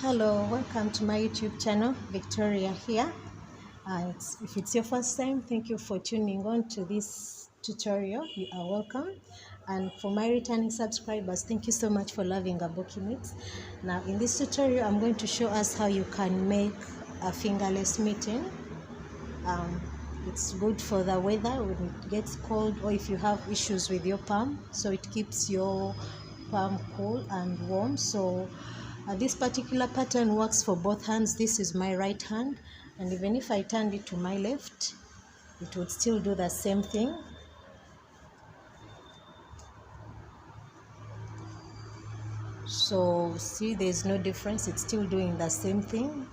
Hello, welcome to my YouTube channel. Victoria here. If it's your first time, thank you for tuning on to this tutorial. You are welcome. And for my returning subscribers, thank you so much for loving Aboki Mix. Now in this tutorial, I'm going to show us how you can make a fingerless mitten. It's good for the weather when it gets cold, or if you have issues with your palm, so it keeps your palm cool and warm. So this particular pattern works for both hands. This is my right hand, and even if I turned it to my left, it would still do the same thing. So see, there's no difference, it's still doing the same thing.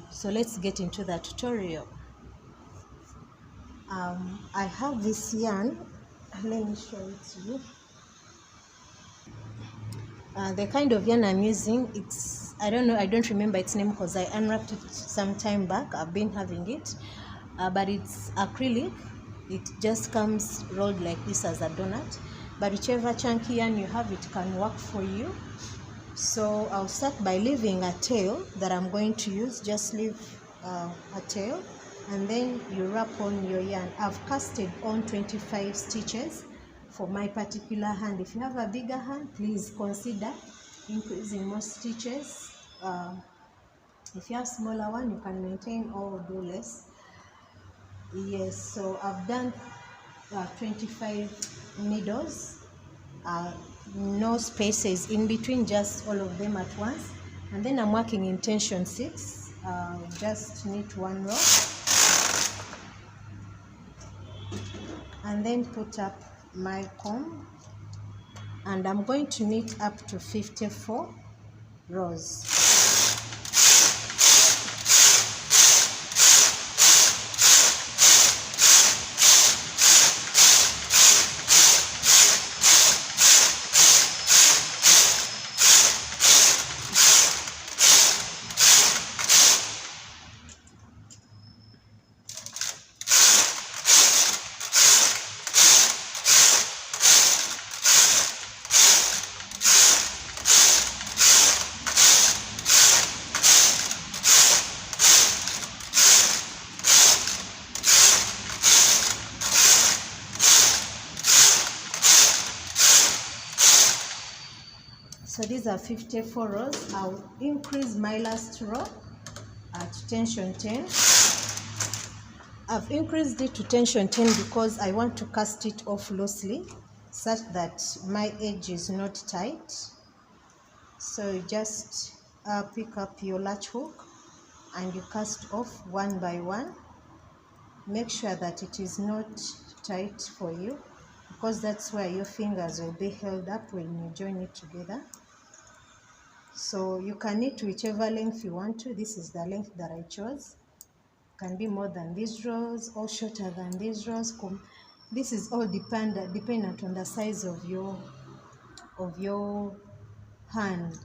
So let's get into the tutorial. I have this yarn. Let me show it to you. The kind of yarn I'm using, I don't remember its name because I unwrapped it some time back. I've been having it, but it's acrylic. It just comes rolled like this as a donut, but whichever chunky yarn you have, it can work for you. So I'll start by leaving a tail that I'm going to use. Just leave a tail, and then you wrap on your yarn. I've casted on 25 stitches for my particular hand. If you have a bigger hand, please consider increasing more stitches. If you have smaller one, you can maintain or do less. Yes, so I've done 25 needles, no spaces in between, just all of them at once. And then I'm working in tension 6. Just knit one row and then put up my comb, and I'm going to knit up to 54 rows. So these are 54 rows. I'll increase my last row to tension 10. I've increased it to tension 10 because I want to cast it off loosely, such that my edge is not tight. So you just pick up your latch hook and you cast off one by one. Make sure that it is not tight for you, because that's where your fingers will be held up when you join it together. So you can knit whichever length you want to. This is the length that I chose. It can be more than these rows or shorter than these rows. This is all dependent on the size of your hand.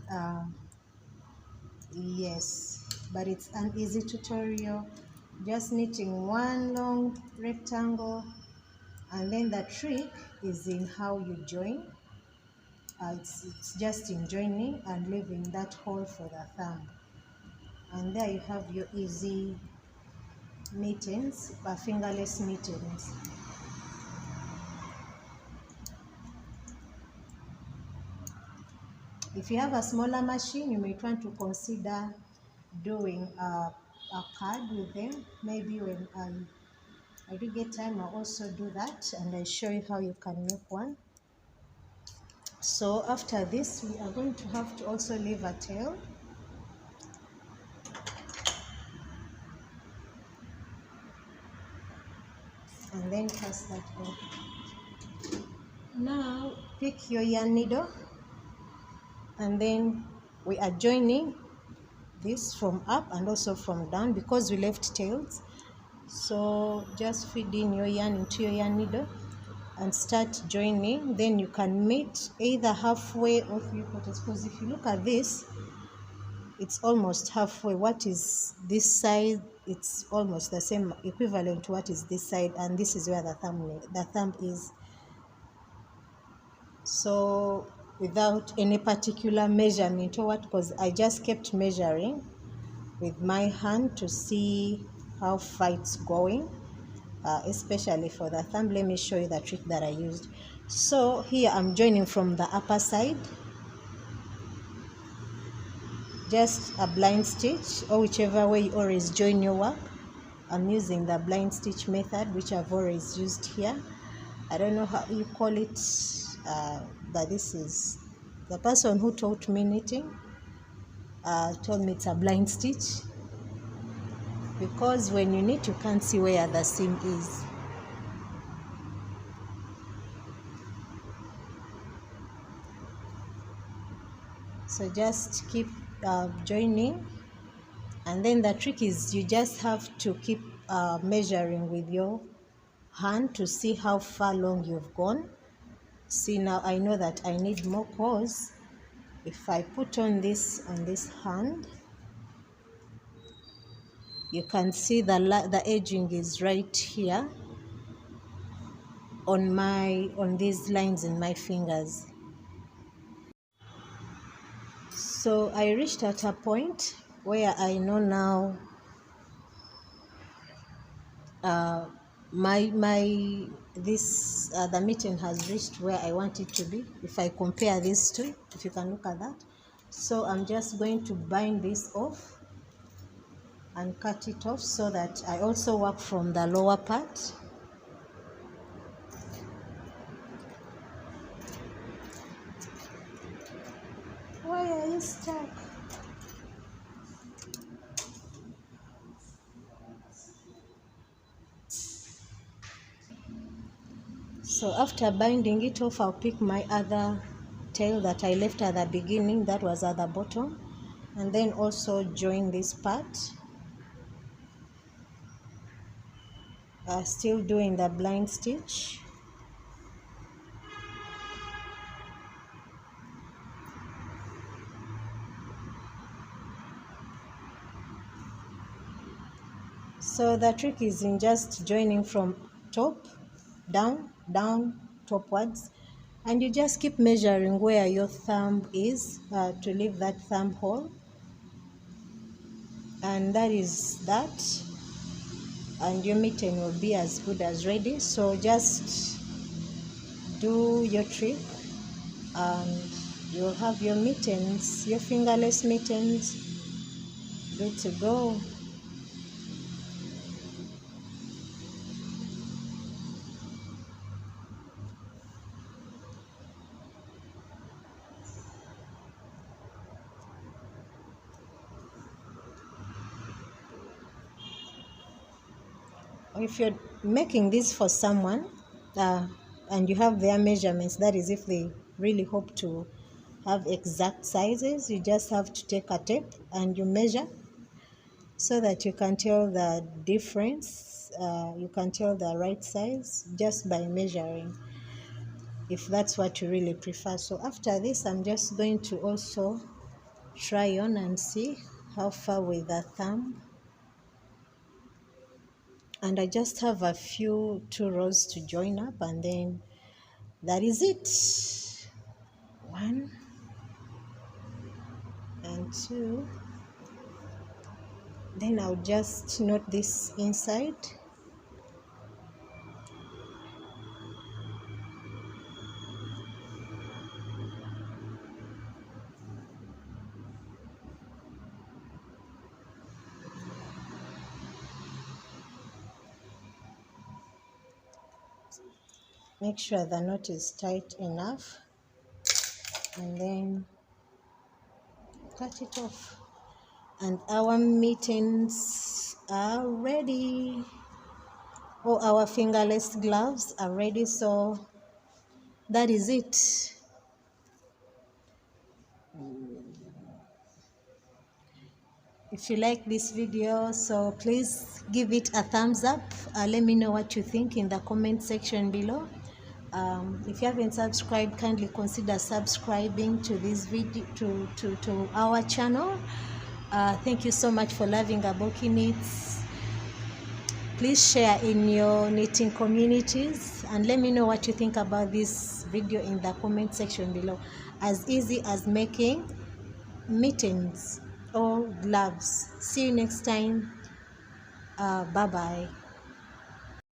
Yes, but it's an easy tutorial. Just knitting one long rectangle, and then the trick is in how you join. It's just in joining and leaving that hole for the thumb, and there you have your easy mittens, fingerless mittens. If you have a smaller machine, you may want to consider doing a card with them. Maybe when I do get time, I'll also do that, and I show you how you can make one. So after this, we are going to have to also leave a tail. And then cast that off. Now pick your yarn needle, and then we are joining this from up and also from down because we left tails. So just feed in your yarn into your yarn needle and start joining. Then you can meet either halfway or 3/4, because if you look at this, it's almost halfway. What is this side? It's almost the same, equivalent to what is this side, and this is where the thumb is. So without any particular measurement or what, because I just kept measuring with my hand to see how far it's going, especially for the thumb. Let me show you the trick that I used. So here I'm joining from the upper side, just a blind stitch, or whichever way you always join your work. I'm using the blind stitch method, which I've always used here. I don't know how you call it, but this is the person who taught me knitting told me it's a blind stitch, because when you knit you can't see where the seam is. So just keep joining, and then the trick is you just have to keep measuring with your hand to see how far long you've gone. See, now I know that I need more, cause if I put on this hand, you can see the edging is right here on these lines in my fingers. So I reached at a point where I know now the mitten has reached where I want it to be. If I compare these two, if you can look at that. So I'm just going to bind this off and cut it off, so that I also work from the lower part. Why are you stuck? So after binding it off, I'll pick my other tail that I left at the beginning, that was at the bottom, and then also join this part, still doing the blind stitch. So the trick is in just joining from top down, topwards, and you just keep measuring where your thumb is to leave that thumb hole, and that is that, and your mitten will be as good as ready. So just do your trick and you'll have your mittens, your fingerless mittens, good to go. If you're making this for someone and you have their measurements, that is if they really hope to have exact sizes, you just have to take a tape and you measure, so that you can tell the difference. You can tell the right size just by measuring, if that's what you really prefer. So after this, I'm just going to also try on and see how far with the thumb. And I just have a few 2 rows to join up, and then that is it. 1 and 2. Then I'll just knot this inside. Make sure the knot is tight enough, and then cut it off. And our mittens are ready. Oh, our fingerless gloves are ready. So that is it. If you like this video, so please give it a thumbs up. Let me know what you think in the comment section below. If you haven't subscribed, kindly consider subscribing to this video, to our channel. Thank you so much for loving Aboki Knits. Please share in your knitting communities, and let me know what you think about this video in the comment section below. as easy as making mittens or gloves. See you next time. Bye bye.